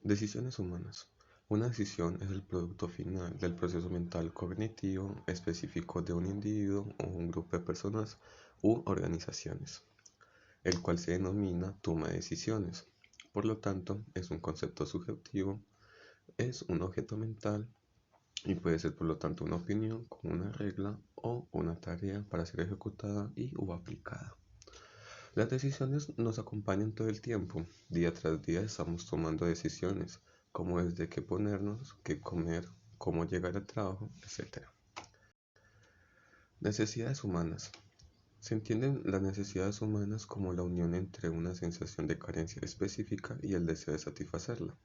Decisiones humanas. Una decisión es el producto final del proceso mental cognitivo específico de un individuo o un grupo de personas u organizaciones, el cual se denomina toma de decisiones. Por lo tanto, es un concepto subjetivo, es un objeto mental y puede ser por lo tanto una opinión como una regla o una tarea para ser ejecutada y o aplicada. Las decisiones nos acompañan todo el tiempo, día tras día estamos tomando decisiones, como desde qué ponernos, qué comer, cómo llegar al trabajo, etc. Necesidades humanas. Se entienden las necesidades humanas como la unión entre una sensación de carencia específica y el deseo de satisfacerla,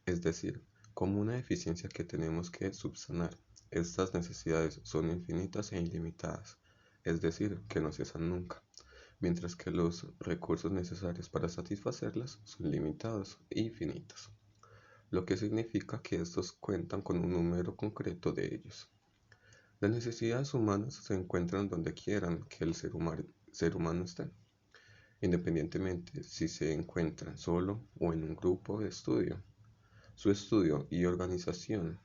es decir, como una deficiencia que tenemos que subsanar. Estas necesidades son infinitas e ilimitadas, es decir, que no cesan nunca, mientras que los recursos necesarios para satisfacerlas son limitados e infinitos, lo que significa que estos cuentan con un número concreto de ellos. Las necesidades humanas se encuentran donde quieran que el ser humano esté, independientemente si se encuentra solo o en un grupo de estudio. Su estudio y organización,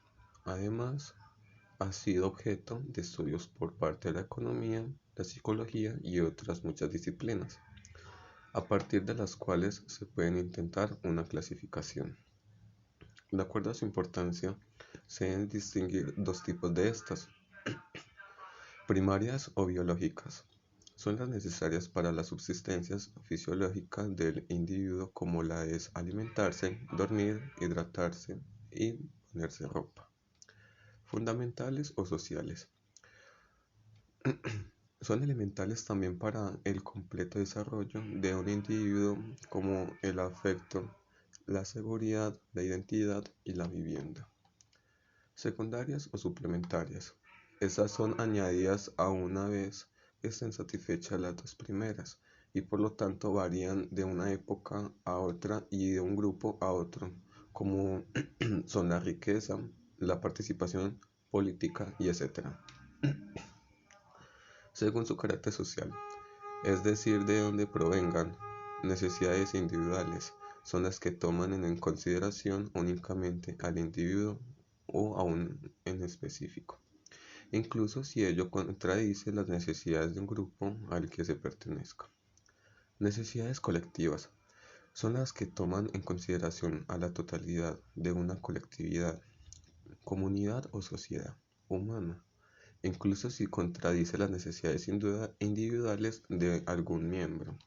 además, ha sido objeto de estudios por parte de la economía, la psicología y otras muchas disciplinas, a partir de las cuales se puede intentar una clasificación. De acuerdo a su importancia, se deben distinguir dos tipos de estas: primarias o biológicas. Son las necesarias para la subsistencia fisiológica del individuo, como la es alimentarse, dormir, hidratarse y ponerse ropa. Fundamentales o sociales. Son elementales también para el completo desarrollo de un individuo, como el afecto, la seguridad, la identidad y la vivienda. Secundarias o suplementarias. Estas son añadidas a una vez estén satisfechas las dos primeras y por lo tanto varían de una época a otra y de un grupo a otro, como son la riqueza, la participación política y etc. Según su carácter social, es decir, de donde provengan, necesidades individuales son las que toman en consideración únicamente al individuo o a un en específico, incluso si ello contradice las necesidades de un grupo al que se pertenezca. Necesidades colectivas son las que toman en consideración a la totalidad de una colectividad, comunidad o sociedad humana, incluso si contradice las necesidades individuales de algún miembro.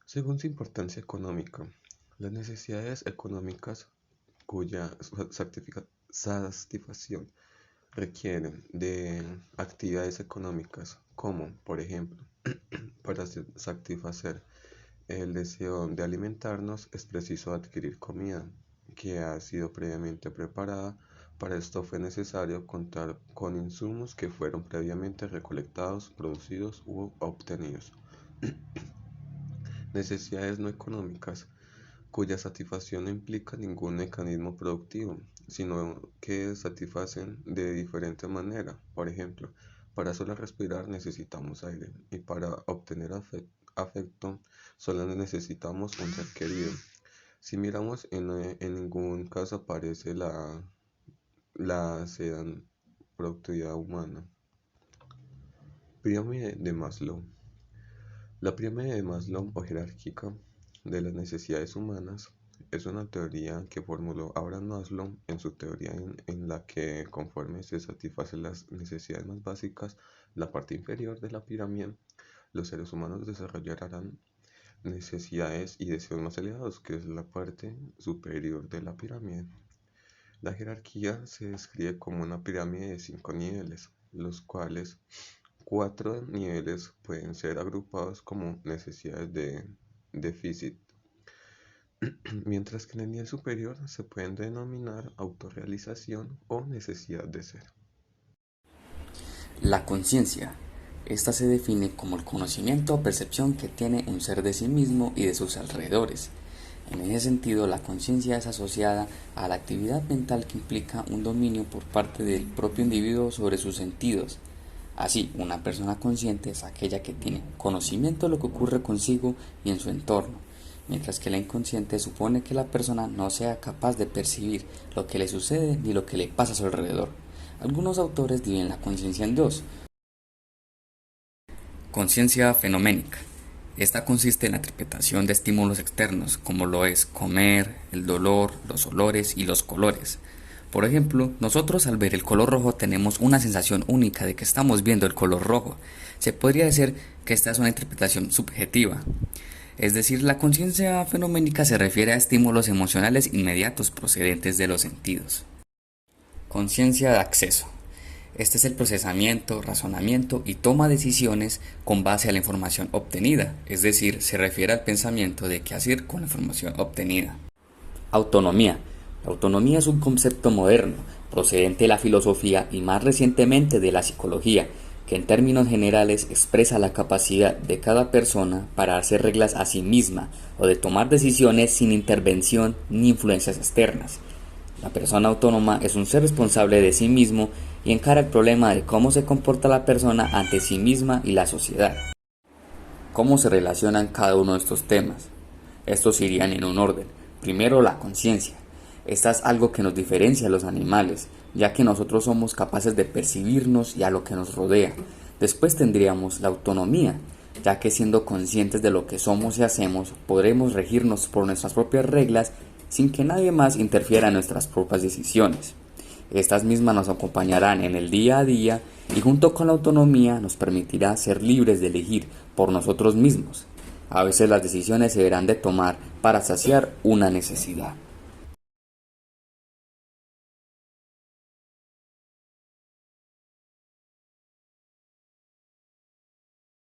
Según su importancia económica, las necesidades económicas cuya satisfacción requieren de actividades económicas, como por ejemplo, para satisfacer el deseo de alimentarnos es preciso adquirir comida que ha sido previamente preparada. Para esto fue necesario contar con insumos que fueron previamente recolectados, producidos u obtenidos. Necesidades no económicas, cuya satisfacción no implica ningún mecanismo productivo, sino que satisfacen de diferente manera. Por ejemplo, para solo respirar necesitamos aire y para obtener afecto solo necesitamos un ser querido. Si miramos, en ningún caso aparece la sedan productividad humana. Pirámide de Maslow. La pirámide de Maslow o jerárquica de las necesidades humanas es una teoría que formuló Abraham Maslow en su teoría en la que, conforme se satisfacen las necesidades más básicas, la parte inferior de la pirámide, los seres humanos desarrollarán necesidades y deseos más elevados, que es la parte superior de la pirámide. La jerarquía se describe como una pirámide de 5 niveles, los cuales 4 niveles pueden ser agrupados como necesidades de déficit, mientras que en el nivel superior se pueden denominar autorrealización o necesidad de ser. La conciencia. Esta se define como el conocimiento o percepción que tiene un ser de sí mismo y de sus alrededores. En ese sentido, la conciencia es asociada a la actividad mental que implica un dominio por parte del propio individuo sobre sus sentidos. Así, una persona consciente es aquella que tiene conocimiento de lo que ocurre consigo y en su entorno, mientras que la inconsciente supone que la persona no sea capaz de percibir lo que le sucede ni lo que le pasa a su alrededor. Algunos autores dividen la conciencia en dos. Conciencia fenoménica. Esta consiste en la interpretación de estímulos externos, como lo es comer, el dolor, los olores y los colores. Por ejemplo, nosotros al ver el color rojo tenemos una sensación única de que estamos viendo el color rojo. Se podría decir que esta es una interpretación subjetiva. Es decir, la conciencia fenoménica se refiere a estímulos emocionales inmediatos procedentes de los sentidos. Conciencia de acceso. Este es el procesamiento, razonamiento y toma de decisiones con base a la información obtenida, es decir, se refiere al pensamiento de qué hacer con la información obtenida. Autonomía. La autonomía es un concepto moderno, procedente de la filosofía y más recientemente de la psicología, que en términos generales expresa la capacidad de cada persona para hacer reglas a sí misma o de tomar decisiones sin intervención ni influencias externas. La persona autónoma es un ser responsable de sí mismo y encara el problema de cómo se comporta la persona ante sí misma y la sociedad. ¿Cómo se relacionan cada uno de estos temas? Estos irían en un orden. Primero, la conciencia. Esta es algo que nos diferencia a los animales, ya que nosotros somos capaces de percibirnos y a lo que nos rodea. Después tendríamos la autonomía, ya que siendo conscientes de lo que somos y hacemos, podremos regirnos por nuestras propias reglas sin que nadie más interfiera en nuestras propias decisiones. Estas mismas nos acompañarán en el día a día y junto con la autonomía nos permitirá ser libres de elegir por nosotros mismos. A veces las decisiones se deberán de tomar para saciar una necesidad.